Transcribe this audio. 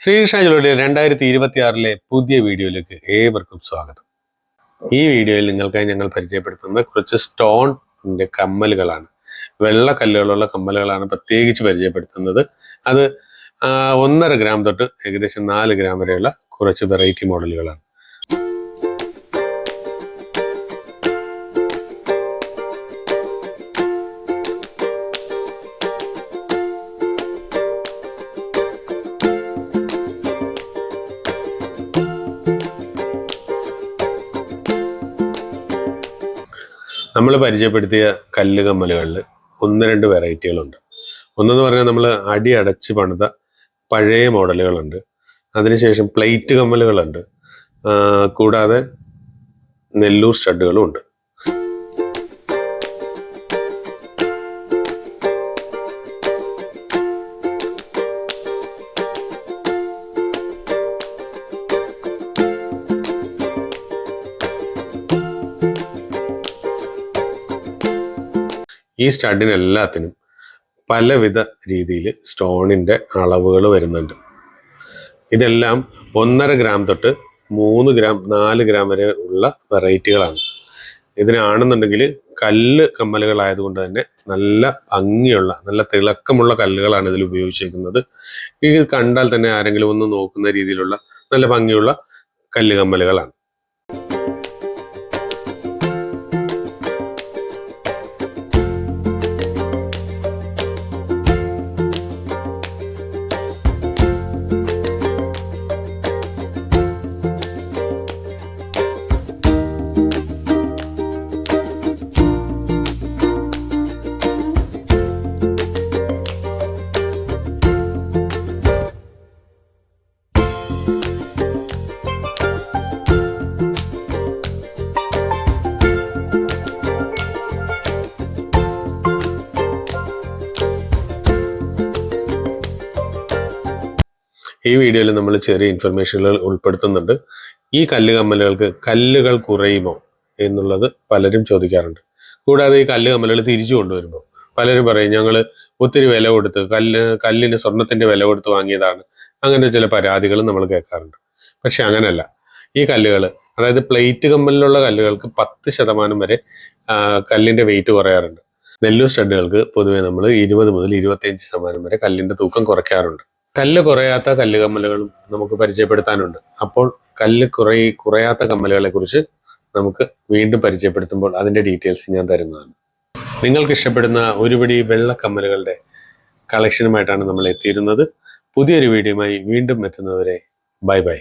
Sreekrishna jewellery 2026 പുതിയ വീഡിയോയിലേക്ക് ഏവർക്കും സ്വാഗതം. ഈ വീഡിയോയിൽ നിങ്ങൾക്കായി ഞങ്ങൾ പരിചയപ്പെടുത്തുന്നത് കുറച്ച് സ്റ്റോണിന്റെ കമ്മലുകളാണ്. വെള്ള കല്ലുകളുള്ള കമ്മലുകളാണ് പ്രത്യേകിച്ച് പരിചയപ്പെടുത്തുന്നത്. അത് 1.5 ഗ്രാം തൊട്ട് ഏകദേശം 4 ഗ്രാം വരെയുള്ള കുറച്ച് വെറൈറ്റി മോഡലുകളാണ്. നമ്മൾ പരിചയപ്പെടുത്തിയ കല്ല് കമ്മലുകളിൽ 1-2 വെറൈറ്റികളുണ്ട്. ഒന്നെന്ന് പറഞ്ഞാൽ നമ്മൾ അടി അടച്ച് പണിത പഴയ മോഡലുകളുണ്ട്. അതിനുശേഷം പ്ലേറ്റ് കമ്മലുകളുണ്ട്. കൂടാതെ നെല്ലൂർ സ്റ്റഡുകളും ഉണ്ട്. ഈ സ്റ്റഡിനെല്ലാത്തിനും പലവിധ രീതിയിൽ സ്റ്റോണിൻ്റെ അളവുകൾ വരുന്നുണ്ട്. ഇതെല്ലാം 1.5 ഗ്രാം തൊട്ട് 3 ഗ്രാം 4 ഗ്രാം വരെ ഉള്ള വെറൈറ്റികളാണ്. ഇതിനാണെന്നുണ്ടെങ്കിൽ കല്ല് കമ്മലുകളായതുകൊണ്ട് തന്നെ നല്ല ഭംഗിയുള്ള നല്ല തിളക്കമുള്ള കല്ലുകളാണ് ഇതിൽ ഉപയോഗിച്ചിരിക്കുന്നത്. ഇത് കണ്ടാൽ തന്നെ ആരെങ്കിലും ഒന്ന് നോക്കുന്ന രീതിയിലുള്ള നല്ല ഭംഗിയുള്ള കല്ല് കമ്മലുകളാണ്. ഈ വീഡിയോയിൽ നമ്മൾ ചെറിയ ഇൻഫർമേഷനുകൾ ഉൾപ്പെടുത്തുന്നുണ്ട്. ഈ കല്ല് കമ്മലുകൾക്ക് കല്ലുകൾ കുറയുമോ എന്നുള്ളത് പലരും ചോദിക്കാറുണ്ട്. കൂടാതെ ഈ കല്ല് കമ്മലുകൾ തിരിച്ചു കൊണ്ടുവരുമ്പോൾ പലരും പറയും ഞങ്ങൾ ഒത്തിരി വില കൊടുത്ത് കല്ലിന് സ്വർണത്തിൻ്റെ വില കൊടുത്ത് വാങ്ങിയതാണ്. അങ്ങനെ ചില പരാതികളും നമ്മൾ കേൾക്കാറുണ്ട്. പക്ഷെ അങ്ങനെയല്ല. ഈ കല്ലുകൾ, അതായത് പ്ലേറ്റ് കമ്മലിലുള്ള കല്ലുകൾക്ക് 10% വരെ കല്ലിൻ്റെ വെയിറ്റ് കുറയാറുണ്ട്. നെല്ലൂർ സ്റ്റഡുകൾക്ക് പൊതുവെ നമ്മൾ 20 മുതൽ 25% വരെ കല്ലിൻ്റെ തൂക്കം കുറയ്ക്കാറുണ്ട്. കല്ല് കുറയാത്ത കല്ല് കമ്മലുകളും നമുക്ക് പരിചയപ്പെടുത്താനുണ്ട്. അപ്പോൾ കല്ല് കുറയാത്ത കമ്മലുകളെ കുറിച്ച് നമുക്ക് വീണ്ടും പരിചയപ്പെടുത്തുമ്പോൾ അതിൻ്റെ ഡീറ്റെയിൽസ് ഞാൻ തരുന്നതാണ്. നിങ്ങൾക്ക് ഇഷ്ടപ്പെടുന്ന ഒരുപിടി വെള്ള കമ്മലുകളുടെ കളക്ഷനുമായിട്ടാണ് നമ്മൾ എത്തിയിരുന്നത്. പുതിയൊരു വീഡിയോയുമായി വീണ്ടും എത്തുന്നവരെ ബൈ ബൈ.